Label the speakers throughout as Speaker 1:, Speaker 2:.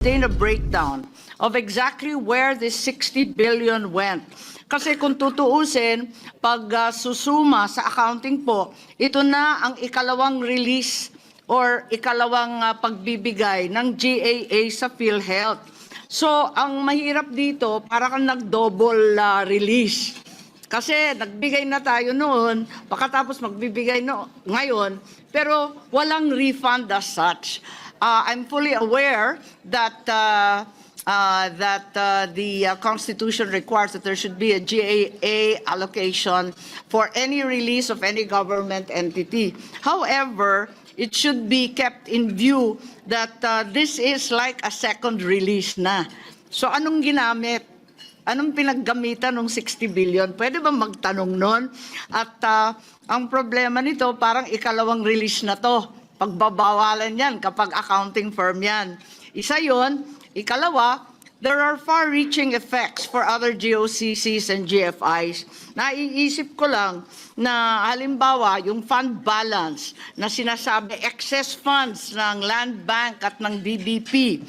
Speaker 1: obtain a breakdown of exactly where this 60 billion went. Kasi kung tutuusin, pag susuma sa accounting po, ito na ang ikalawang release or ikalawang pagbibigay ng GAA sa PhilHealth. So, ang mahirap dito, para kang nag-double release. Kasi nagbigay na tayo noon, pagkatapos magbibigay ngayon, pero walang refund as such. I'm fully aware that the Constitution requires that there should be a GAA allocation for any release of any government entity. However, it should be kept in view that this is like a second release na. So anong ginamit? Anong pinaggamitan ng 60 billion? Pwede ba magtanong nun? At ang problema nito, parang ikalawang release na to. Pagbabawalan yan kapag accounting firm yan. Isa yon. Ikalawa, there are far-reaching effects for other GOCCs and GFIs. Naiisip ko lang na halimbawa yung fund balance na sinasabi excess funds ng Land Bank at ng DBP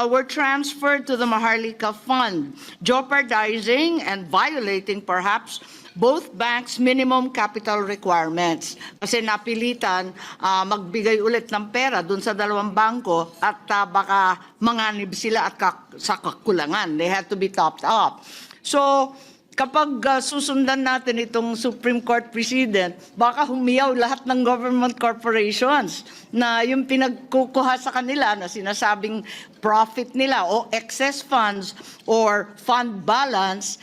Speaker 1: were transferred to the Maharlika Fund, jeopardizing and violating perhaps both banks' minimum capital requirements. Kasi napilitan magbigay ulit ng pera dun sa dalawang bangko at baka manganib sila at sa kakulangan. They had to be topped up. So, kapag susundan natin itong Supreme Court Precedent, baka humiyaw lahat ng government corporations na yung pinagkukuha sa kanila na sinasabing profit nila o excess funds or fund balance,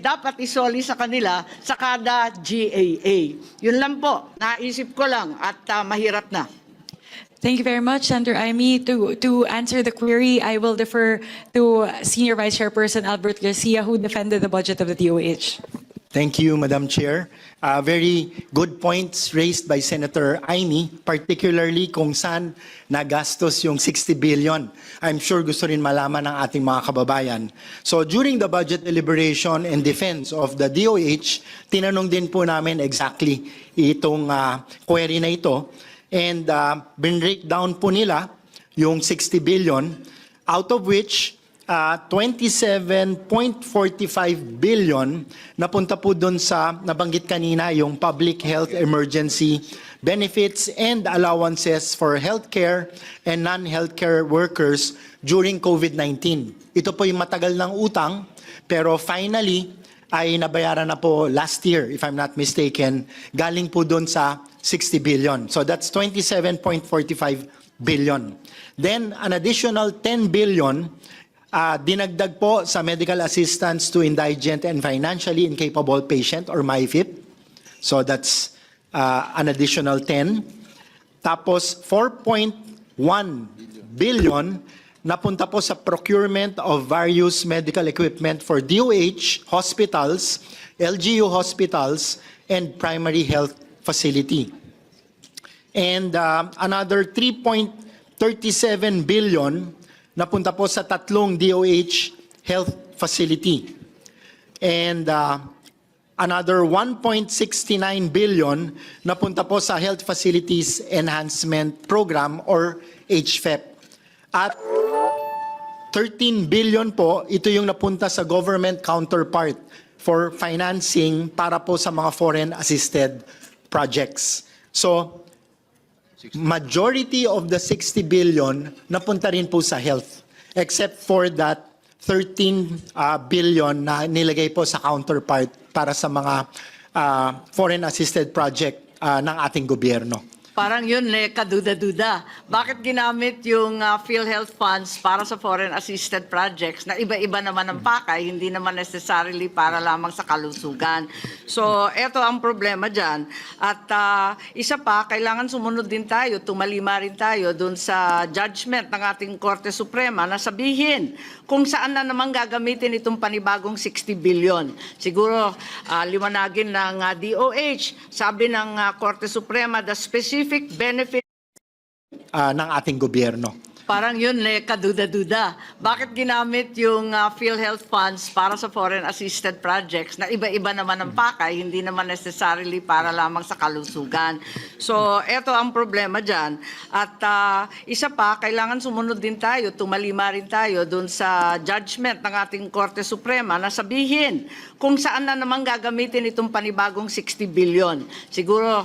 Speaker 1: dapat isoli sa kanila sa kada GAA. Yun lang po, naisip ko lang at mahirap na.
Speaker 2: Thank you very much, Senator Amy. To answer the query, I will defer to Senior Vice Chairperson Albert Garcia, who defended the budget of the DOH.
Speaker 3: Thank you, Madam Chair. Very good points raised by Senator Amy, particularly kung saan nagastos yung 60 billion. I'm sure gusto rin malaman ng ating mga kababayan. So during the budget deliberation and defense of the DOH, tinanong din po namin exactly itong query na ito. And break down po nila yung 60 billion, out of which 27.45 billion napunta po doon sa nabanggit kanina yung public health emergency benefits and allowances for healthcare and non-healthcare workers during COVID-19. Ito po yung matagal ng utang, pero finally ay nabayaran na po last year, if I'm not mistaken, galing po doon sa 60 billion. So that's 27.45 billion. Then an additional 10 billion dinagdag po sa medical assistance to indigent and financially incapable patient or MIFIP. So that's an additional 10. Tapos 4.1 billion napunta po sa procurement of various medical equipment for DOH, hospitals, LGU hospitals, and primary health facility. And another 3.37 billion napunta po sa tatlong DOH health facility. And another 1.69 billion napunta po sa Health Facilities Enhancement Program or HFEP. At 13 billion po, ito yung napunta sa government counterpart for financing para po sa mga foreign assisted projects. So, majority of the 60 billion napunta rin po sa health, except for that 13 billion na nilagay po sa counterpart para sa mga foreign assisted project ng ating gobyerno.
Speaker 1: Parang yun kaduda-duda. Bakit ginamit yung PhilHealth funds para sa foreign assisted projects na iba-iba naman ang pakay, hindi naman necessarily para lamang sa kalusugan. So, eto ang problema dyan. At isa pa, kailangan sumunod din tayo, tumalima rin tayo dun sa judgment ng ating Korte Suprema na sabihin kung saan na naman gagamitin itong panibagong 60 billion. Siguro, liwanagin ng DOH, sabi ng Korte Suprema, the specific benefit
Speaker 3: ng ating gobyerno.
Speaker 1: Parang yun kaduda-duda. Bakit ginamit yung PhilHealth funds para sa foreign assisted projects na iba-iba naman ang pakay, hindi naman necessarily para lamang sa kalusugan. So, eto ang problema dyan. At isa pa, kailangan sumunod din tayo, tumalima rin tayo dun sa judgment ng ating Korte Suprema na sabihin kung saan na naman gagamitin itong panibagong 60 billion. Siguro,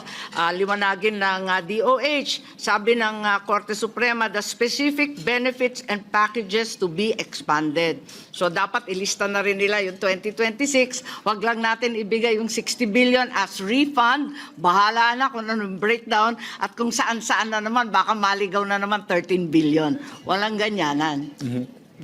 Speaker 1: liwanagin ng DOH, sabi ng Korte Suprema, the specific benefits and packages to be expanded. So dapat ilista na rin nila yung 2026, wag lang natin ibigay yung 60 billion as refund, bahala na kung anong breakdown at kung saan-saan na naman, baka maligaw na naman 13 billion. Walang ganyanan.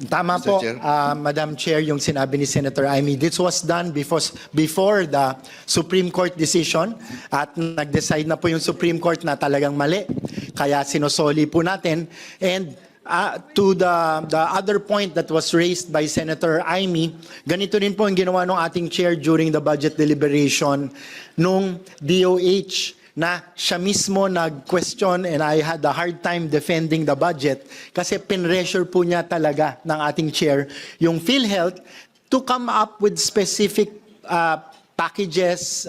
Speaker 3: Tama
Speaker 4: Mr.
Speaker 3: po,
Speaker 4: Chair.
Speaker 3: Madam Chair, yung sinabi ni Senator Amy. This was done before the Supreme Court decision at nag-decide na po yung Supreme Court na talagang mali. Kaya sinosoli po natin. And to the other point that was raised by Senator Amy, ganito rin po ang ginawa ng ating chair during the budget deliberation nung DOH na siya mismo nag-question and I had a hard time defending the budget kasi pinressure po niya talaga ng ating chair yung PhilHealth to come up with specific packages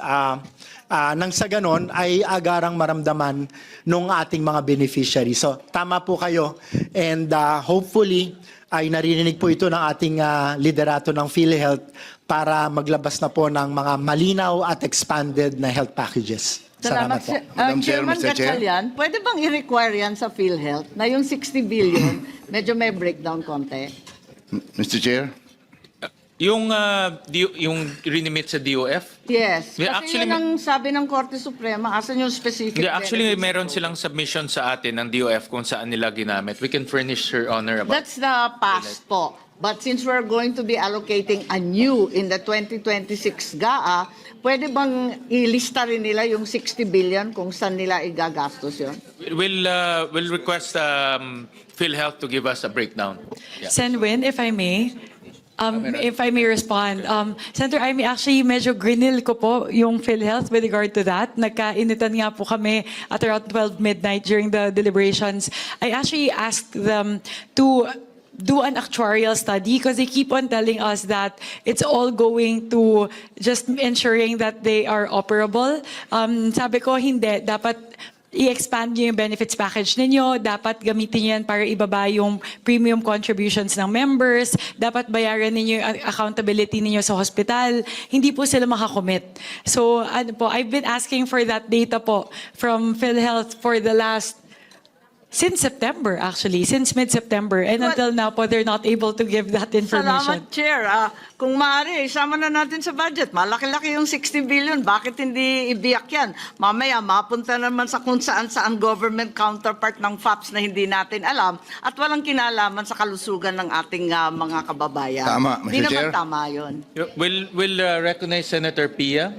Speaker 3: nang sa ganon ay agarang maramdaman ng ating mga beneficiary. So tama po kayo and hopefully ay naririnig po ito ng ating liderato ng PhilHealth para maglabas na po ng mga malinaw at expanded na health packages. Salamat po.
Speaker 4: Madam Chair,
Speaker 1: Chairman
Speaker 4: Mr. Chair.
Speaker 1: Gatchalian, pwede bang i-require yan sa PhilHealth na yung 60 billion, medyo may breakdown konti?
Speaker 4: Mr. Chair,
Speaker 5: Yung rinimit sa DOF?
Speaker 1: Yes. Kasi
Speaker 5: Yeah, actually,
Speaker 1: yun ang sabi ng Korte Suprema, asan yung specific
Speaker 5: Yeah, actually,
Speaker 1: benefits
Speaker 5: meron
Speaker 1: ko?
Speaker 5: silang submission sa atin ng DOF kung saan nila ginamit. We can furnish Your Honor about
Speaker 1: That's the past po. But since we're going to be allocating anew in the 2026 GAA, pwede bang ilista rin nila yung 60 billion kung saan nila igagastos yun?
Speaker 5: We'll request PhilHealth to give us a breakdown. Yeah.
Speaker 2: Senwin, if I may. If I may respond, Senator Amy, actually medyo grinil ko po yung PhilHealth with regard to that. Nagkainitan nga po kami at around 12 midnight during the deliberations. I actually asked them to do an actuarial study because they keep on telling us that it's all going to just ensuring that they are operable. Sabi ko, hindi. Dapat i-expand nyo yung benefits package ninyo, dapat gamitin nyo yan para ibaba yung premium contributions ng members, dapat bayaran ninyo yung accountability ninyo sa hospital, hindi po sila makakommit. So, ano po, I've been asking for that data po from PhilHealth for the last, since September actually, since mid-September, and until now po, they're not able to give that information.
Speaker 1: Salamat, Chair. Kung maaari, isama na natin sa budget. Malaki-laki yung 60 billion. Bakit hindi ibiyak yan? Mamaya, mapunta naman sa kung saan-saan government counterpart ng FAPS na hindi natin alam at walang kinalaman sa kalusugan ng ating mga kababayan.
Speaker 4: Tama, Mr.
Speaker 1: Hindi naman
Speaker 4: Chair.
Speaker 1: tama yun.
Speaker 5: We'll recognize Senator Pia.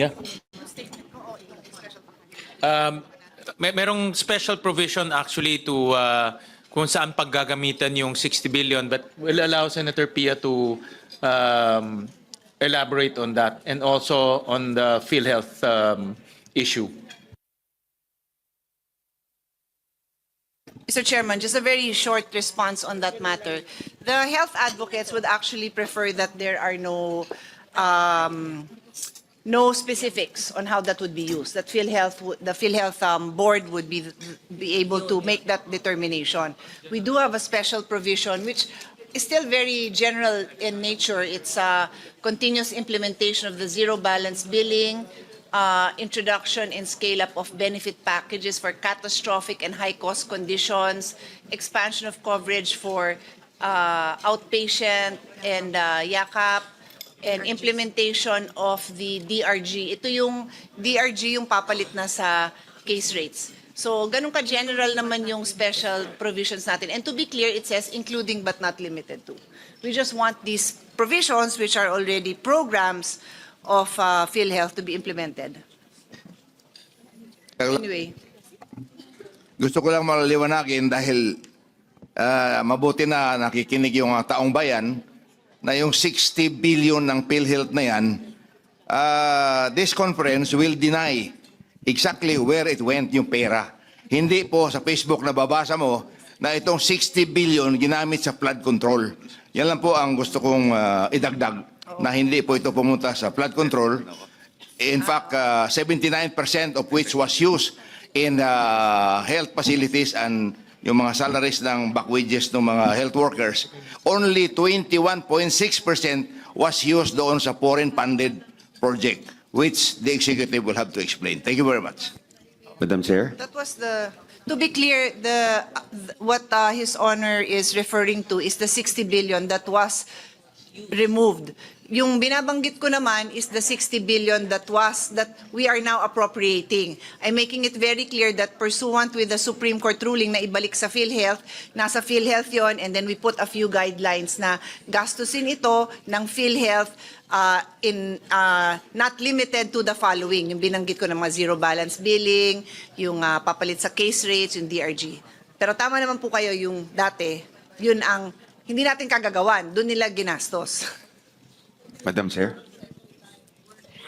Speaker 5: Yeah. Merong special provision actually to kung saan paggagamitan yung 60 billion, but we'll allow Senator Pia to elaborate on that and also on the PhilHealth issue.
Speaker 6: Mr. Chairman, just a very short response on that matter. The health advocates would actually prefer that there are no specifics on how that would be used. That the PhilHealth board would be able to make that determination. We do have a special provision which is still very general in nature. It's a continuous implementation of the zero balance billing, introduction and scale-up of benefit packages for catastrophic and high-cost conditions, expansion of coverage for outpatient and YACAP, and implementation of the DRG. Ito yung DRG yung papalit na sa case rates. So, ganun ka-general naman yung special provisions natin. And to be clear, it says including but not limited to. We just want these provisions, which are already programs of PhilHealth, to be implemented. Anyway.
Speaker 4: gusto ko lang maliwanagin dahil mabuti na nakikinig yung taong bayan na yung 60 billion ng PhilHealth na yan, this conference will deny exactly where it went yung pera. Hindi po sa Facebook na babasa mo na itong 60 billion ginamit sa flood control. Yan lang po ang gusto kong idagdag na hindi po ito pumunta sa flood control. In fact, 79% of which was used in health facilities and yung mga salaries ng back wages ng mga health workers. Only 21.6% was used doon sa foreign funded project, which the executive will have to explain. Thank you very much.
Speaker 7: Madam Chair?
Speaker 6: That was to be clear, what His Honor is referring to is the 60 billion that was removed. Yung binabanggit ko naman is the 60 billion that we are now appropriating. I'm making it very clear that pursuant with the Supreme Court ruling na ibalik sa PhilHealth, nasa PhilHealth yon, and then we put a few guidelines na gastusin ito ng PhilHealth not limited to the following. Yung binanggit ko ng mga zero balance billing, yung papalit sa case rates, yung DRG. Pero tama naman po kayo, yung dati, yun ang hindi natin kagagawan, doon nila ginastos.
Speaker 7: Madam Chair?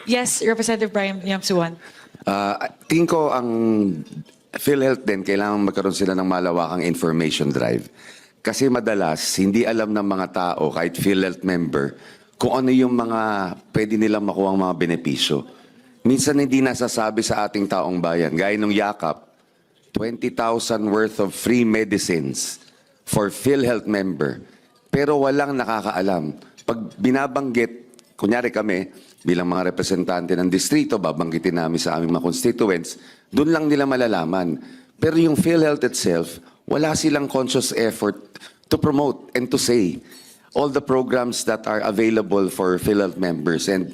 Speaker 2: Yes, Representative Brian Yamsuan.
Speaker 7: Tingin ko ang PhilHealth din, kailangan magkaroon sila ng malawakang information drive. Kasi madalas, hindi alam ng mga tao, kahit PhilHealth member, kung ano yung mga pwede nilang makuha ang mga benepisyo. Minsan hindi nasasabi sa ating taong bayan. Gaya nung yakap, 20,000 worth of free medicines for PhilHealth member. Pero walang nakakaalam. Pag binabanggit, kunyari kami, bilang mga representante ng distrito, babanggitin namin sa aming mga constituents, doon lang nila malalaman. Pero yung PhilHealth itself, wala silang conscious effort to promote and to say all the programs that are available for PhilHealth members. And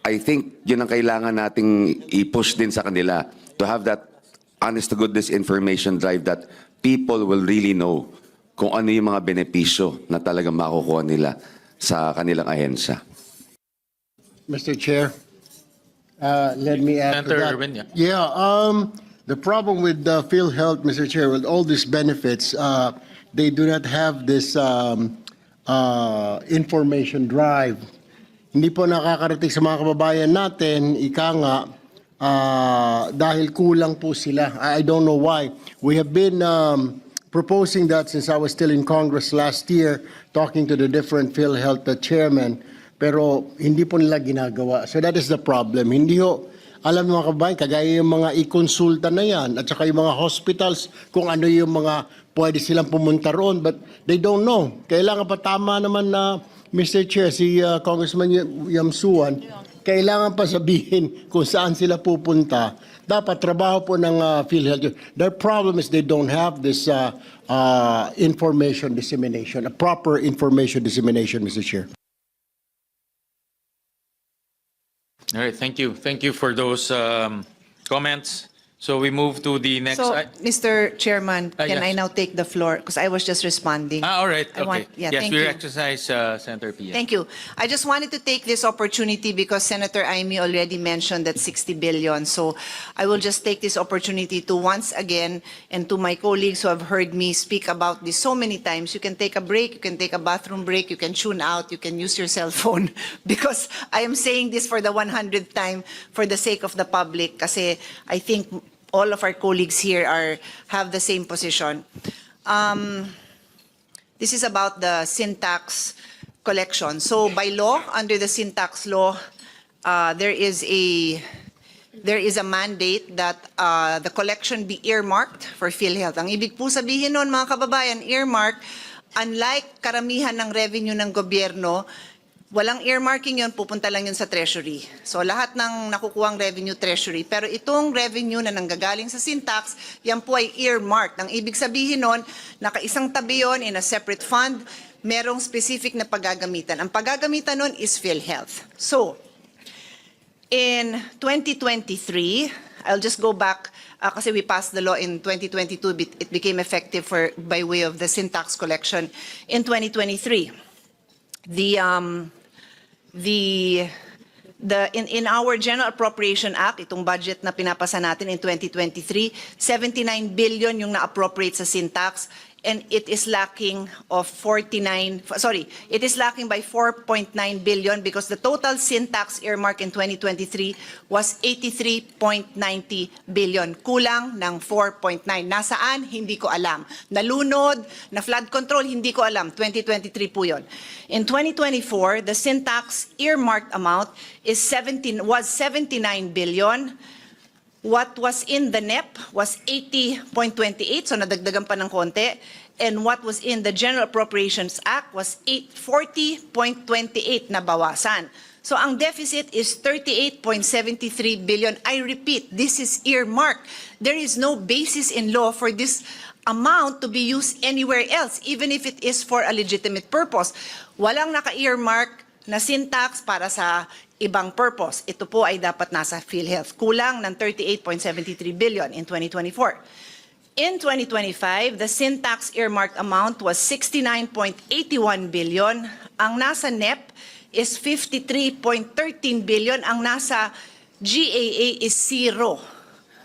Speaker 7: I think yun ang kailangan nating i-push din sa kanila to have that honest-to-goodness information drive that people will really know kung ano yung mga benepisyo na talagang makukuha nila sa kanilang ahensya.
Speaker 8: Mr. Chair, let me add to
Speaker 5: Senator
Speaker 8: that.
Speaker 5: Erwin, yeah.
Speaker 8: Yeah, the problem with PhilHealth, Mr. Chair, with all these benefits, they do not have this information drive. Hindi po nakakarating sa mga kababayan natin, ika nga, dahil kulang po sila. I don't know why. We have been proposing that since I was still in Congress last year, talking to the different PhilHealth chairmen, pero hindi po nila ginagawa. So that is the problem. Hindi ho, alam ng mga kababayan, kagaya yung mga i-consulta na yan, at saka yung mga hospitals, kung ano yung mga pwede silang pumunta roon, but they don't know. Kailangan pa tama naman na, Mr. Chair, si Congressman Yamsuan, kailangan pa sabihin kung saan sila pupunta. Dapat trabaho po ng PhilHealth. Their problem is they don't have this information dissemination, a proper information dissemination, Mr. Chair.
Speaker 5: All right, thank you. Thank you for those comments. So we move to the next.
Speaker 6: So, Mr. Chairman, can
Speaker 5: yes.
Speaker 6: I now take the floor? Because I was just responding.
Speaker 5: All right,
Speaker 6: I
Speaker 5: okay.
Speaker 6: want- yeah,
Speaker 5: Yes,
Speaker 6: thank
Speaker 5: we
Speaker 6: you.
Speaker 5: exercise Senator Pia.
Speaker 6: Thank you. I just wanted to take this opportunity because Senator Amy already mentioned that 60 billion. So I will just take this opportunity to once again, and to my colleagues who have heard me speak about this so many times, you can take a break, you can take a bathroom break, you can tune out, you can use your cell phone. Because I am saying this for the 100th time for the sake of the public. Kasi I think all of our colleagues here have the same position. This is about the sin tax collection. So by law, under the sin tax law, there is a mandate that the collection be earmarked for PhilHealth. Ang ibig po sabihin nun, mga kababayan, earmark, unlike karamihan ng revenue ng gobyerno, walang earmarking yun, pupunta lang yun sa treasury. So lahat ng nakukuhang revenue treasury. Pero itong revenue na nanggagaling sa sin tax, yan po ay earmarked. Ang ibig sabihin nun, nakaisang tabi yun in a separate fund, merong specific na paggagamitan. Ang paggagamitan nun is PhilHealth. So, in 2023, I'll just go back, kasi we passed the law in 2022, it became effective by way of the sin tax collection in 2023. In our General Appropriation Act, itong budget na pinapasa natin in 2023, 79 billion yung na-appropriate sa sin tax. and it is lacking of it is lacking by 4.9 billion because the total sin tax earmark in 2023 was 83.90 billion. Kulang ng 4.9. Nasaan? Hindi ko alam. Nalunod, na flood control, hindi ko alam. 2023 po yun. In 2024, the sin tax earmarked amount was 79 billion. What was in the NEP was 80.28, so nadagdagan pa ng konti. And what was in the General Appropriations Act was 40.28 na bawasan. So ang deficit is 38.73 billion. I repeat, this is earmarked. There is no basis in law for this amount to be used anywhere else, even if it is for a legitimate purpose. Walang naka-earmark na sin tax para sa ibang purpose. Ito po ay dapat nasa PhilHealth. Kulang ng 38.73 billion in 2024. In 2025, the sin tax earmarked amount was 69.81 billion. Ang nasa NEP is 53.13 billion. Ang nasa GAA is 0.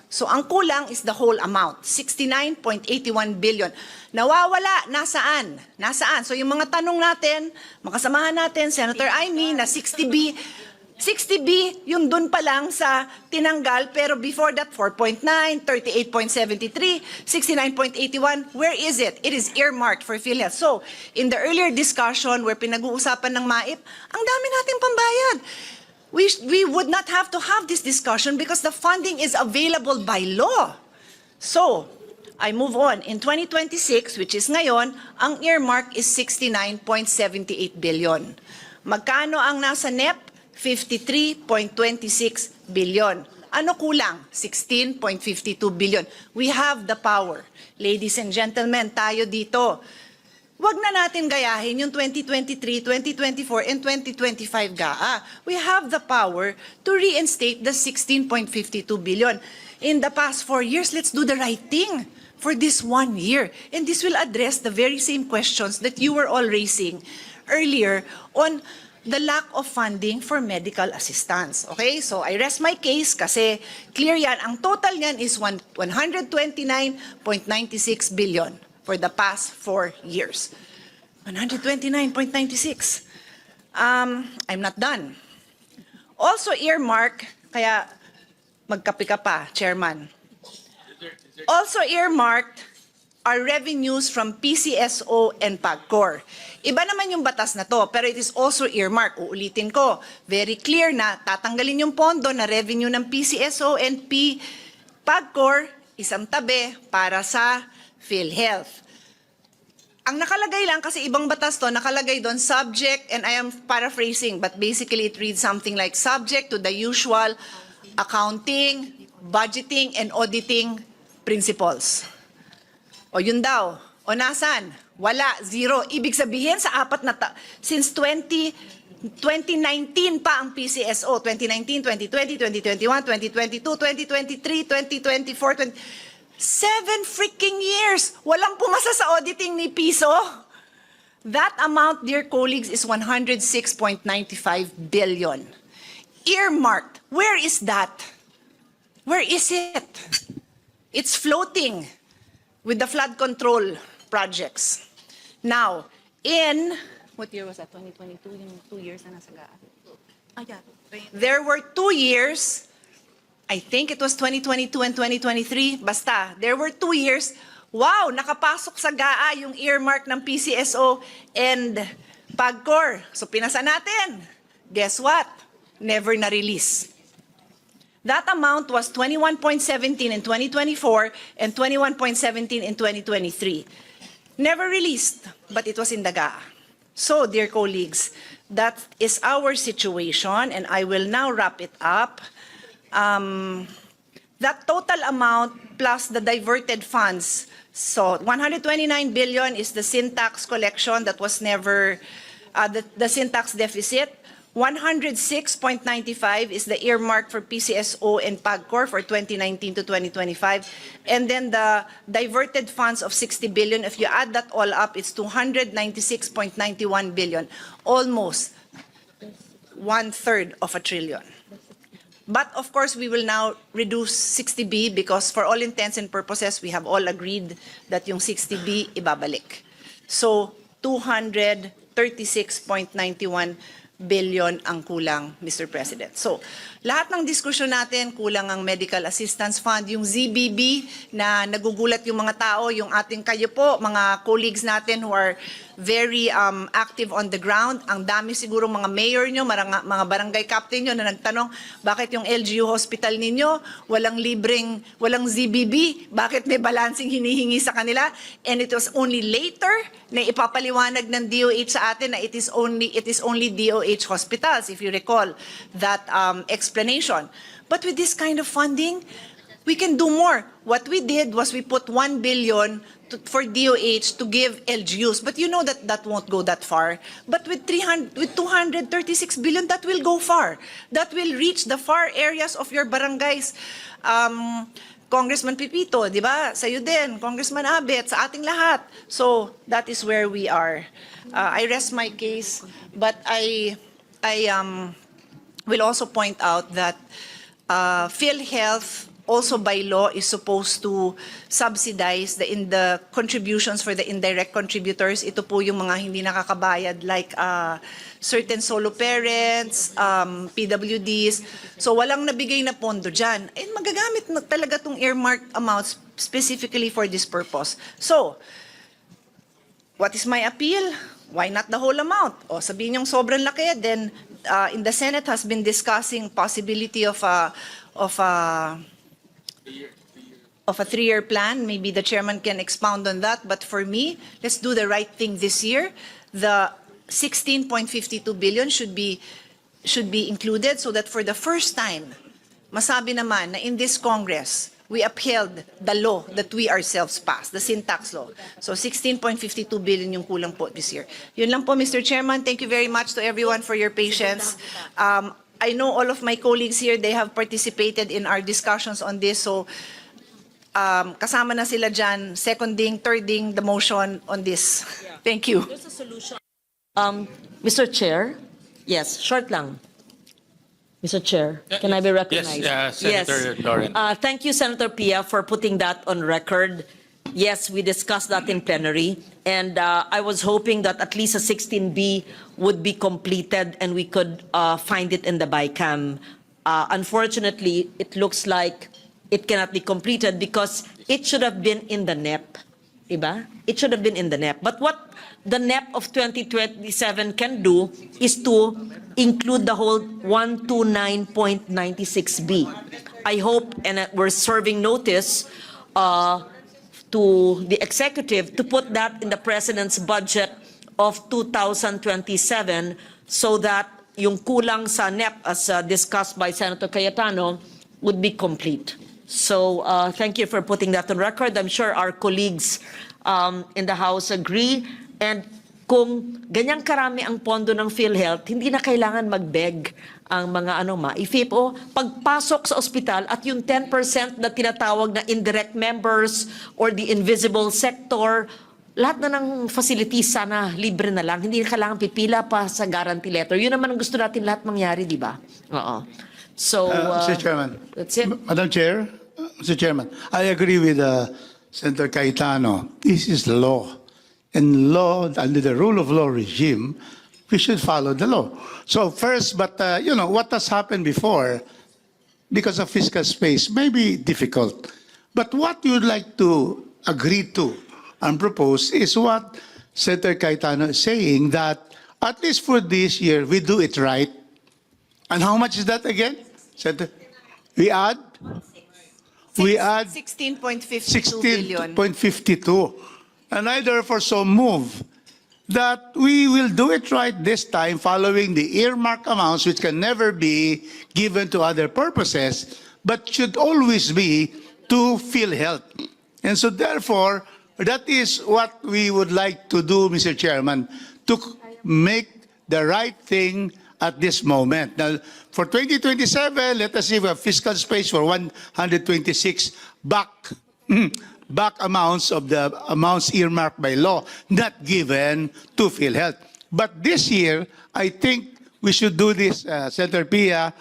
Speaker 6: So ang kulang is the whole amount, 69.81 billion. Nawawala, nasaan? Nasaan? So yung mga tanong natin, makasamahan natin, Senator Amy, na 60B, yung dun pa lang sa tinanggal, pero before that, 4.9, 38.73, 69.81, where is it? It is earmarked for PhilHealth. So, in the earlier discussion where pinag-uusapan ng MAIP, ang dami nating pambayad. We would not have to have this discussion because the funding is available by law. So, I move on. In 2026, which is ngayon, ang earmark is 69.78 billion. Magkano ang nasa NEP? 53.26 billion. Ano kulang? 16.52 billion. We have the power. Ladies and gentlemen, tayo dito. Wag na natin gayahin yung 2023, 2024, and 2025 GAA. We have the power to reinstate the 16.52 billion. In the past 4 years, let's do the right thing for this 1 year. And this will address the very same questions that you were all raising earlier on the lack of funding for medical assistance. Okay? So I rest my case kasi clear yan. Ang total niyan is 129.96 billion for the past 4 years. 129.96. I'm not done. Also earmark, kaya magkape ka pa, Chairman. Also earmarked are revenues from PCSO and PAGCOR. Iba naman yung batas na to, pero it is also earmarked. Uulitin ko, very clear na tatanggalin yung pondo na revenue ng PCSO and PAGCOR, isang tabi para sa PhilHealth. Ang nakalagay lang, kasi ibang batas to, nakalagay doon subject, and I am paraphrasing, but basically it reads something like subject to the usual accounting, budgeting, and auditing principles. O yun daw. O nasan? Wala. Zero. Ibig sabihin sa apat na since 2019 pa ang PCSO. 2019, 2020, 2021, 2022, 2023, 2024, 7 freaking years. Walang pumasa sa auditing ni Piso. That amount, dear colleagues, is 106.95 billion. Earmarked. Where is that? Where is it? It's floating with the flood control projects. Now, what year was that? 2022, yung 2 years na nasa GAA. There were 2 years, I think it was 2022 and 2023, basta, there were 2 years, wow, nakapasok sa GAA yung earmark ng PCSO and PAGCOR. So pinasa natin. Guess what? Never na-release. That amount was 21.17 in 2024 and 21.17 in 2023. Never released, but it was in the GAA. So, dear colleagues, that is our situation, and I will now wrap it up. That total amount plus the diverted funds, so 129 billion is the sin tax collection that was never, the sin tax deficit. 106.95 is the earmark for PCSO and PAGCOR for 2019 to 2025. And then the diverted funds of 60 billion, if you add that all up, it's 296.91 billion, almost 1/3 of a trillion. But of course, we will now reduce 60B because for all intents and purposes, we have all agreed that yung 60B ibabalik. So 236.91 billion ang kulang, Mr. President. So, lahat ng diskusyon natin, kulang ang Medical Assistance Fund, yung ZBB na nagugulat yung mga tao, yung ating kayo po, mga colleagues natin who are very active on the ground. Ang dami siguro mga mayor nyo, mga barangay captain nyo na nagtanong, bakit yung LGU hospital ninyo, walang ZBB, bakit may balancing hinihingi sa kanila? And it was only later na ipapaliwanag ng DOH sa atin na it is only DOH hospitals, if you recall that explanation. But with this kind of funding, we can do more. What we did was we put 1 billion for DOH to give LGUs. But you know that that won't go that far. But with 236 billion, that will go far. That will reach the far areas of your barangays. Congressman Pipito, di ba? Sa'yo din, Congressman Abet, sa ating lahat. So, that is where we are. I rest my case, but I will also point out that PhilHealth also by law is supposed to subsidize the contributions for the indirect contributors. Ito po yung mga hindi nakakabayad like certain solo parents, PWDs. So walang nabigay na pondo dyan. And magagamit na talaga tong earmarked amounts specifically for this purpose. So, what is my appeal? Why not the whole amount? O sabihin yung sobrang laki, then in the Senate has been discussing possibility of a 3-year plan. Maybe the chairman can expound on that. But for me, let's do the right thing this year. The 16.52 billion should be included so that for the first time, masabi naman na in this Congress, we upheld the law that we ourselves passed, the sin tax law. So 16.52 billion yung kulang po this year. Yun lang po, Mr. Chairman. Thank you very much to everyone for your patience. I know all of my colleagues here, they have participated in our discussions on this. So kasama na sila dyan, seconding, thirding the motion on this. Thank you.
Speaker 9: Mr. Chair, yes, short lang. Mr. Chair, can I be recognized?
Speaker 5: Yes, Senator Lauren.
Speaker 9: Thank you, Senator Pia, for putting that on record. Yes, we discussed that in plenary, and I was hoping that at least a 16B would be completed and we could find it in the BICAM. Unfortunately, it looks like it cannot be completed because it should have been in the NEP. Diba? It should have been in the NEP. But what the NEP of 2027 can do is to include the whole 129.96B. I hope, and we're serving notice to the executive to put that in the president's budget of 2027 so that yung kulang sa NEP as discussed by Senator Cayetano would be complete. So thank you for putting that on record. I'm sure our colleagues in the House agree. And kung ganyang karami ang pondo ng PhilHealth, hindi na kailangan mag-beg ang mga ma-IFIP o pagpasok sa ospital at yung 10% na tinatawag na indirect members or the invisible sector, lahat na ng facilities sana libre na lang. Hindi na kailangan pipila pa sa guarantee letter. Yun naman ang gusto natin lahat mangyari, di ba? Oo. So,
Speaker 10: Mr. Chairman,
Speaker 9: that's it.
Speaker 10: Madam Chair, Mr. Chairman, I agree with Senator Cayetano. This is law. And law, under the rule of law regime, we should follow the law. So first, but what has happened before, because of fiscal space, may be difficult. But what you would like to agree to and propose is what Senator Cayetano is saying, that at least for this year, we do it right. And how much is that again? We add
Speaker 6: 16.52 billion.
Speaker 10: 16.52. And I therefore so move that we will do it right this time following the earmark amounts which can never be given to other purposes but should always be to PhilHealth. And so therefore, that is what we would like to do, Mr. Chairman, to make the right thing at this moment. Now, for 2027, let us see, we have fiscal space for 126 back amounts of the amounts earmarked by law, not given to PhilHealth. But this year, I think we should do this, Senator Pia,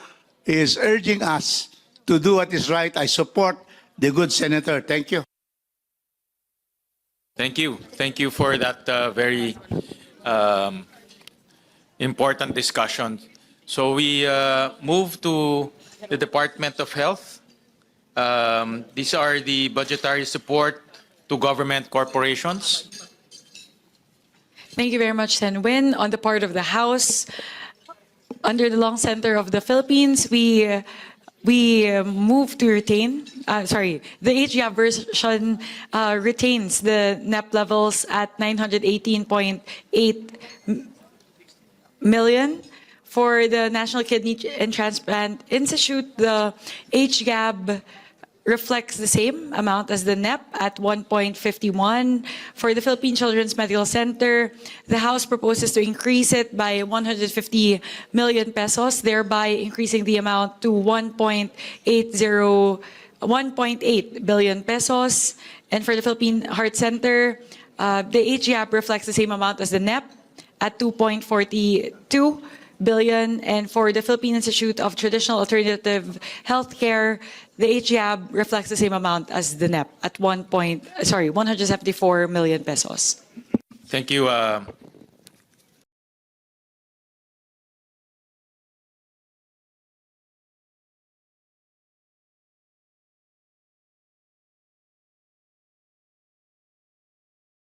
Speaker 10: is urging us to do what is right. I support the good senator. Thank you.
Speaker 5: Thank you. Thank you for that very important discussion. So we move to the Department of Health. These are the budgetary support to government corporations.
Speaker 2: Thank you very much, Sen Win. On the part of the House, under the Long Center of the Philippines, we move to retain, the HGAB version retains the NEP levels at 918.8 million. For the National Kidney and Transplant Institute, the HGAB reflects the same amount as the NEP at 1.51. For the Philippine Children's Medical Center, the House proposes to increase it by 150 million pesos, thereby increasing the amount to 1.8 billion pesos. And for the Philippine Heart Center, the HGAB reflects the same amount as the NEP at 2.42 billion. And for the Philippine Institute of Traditional Alternative Healthcare, the HGAB reflects the same amount as the NEP at 174 million pesos.
Speaker 5: Thank you,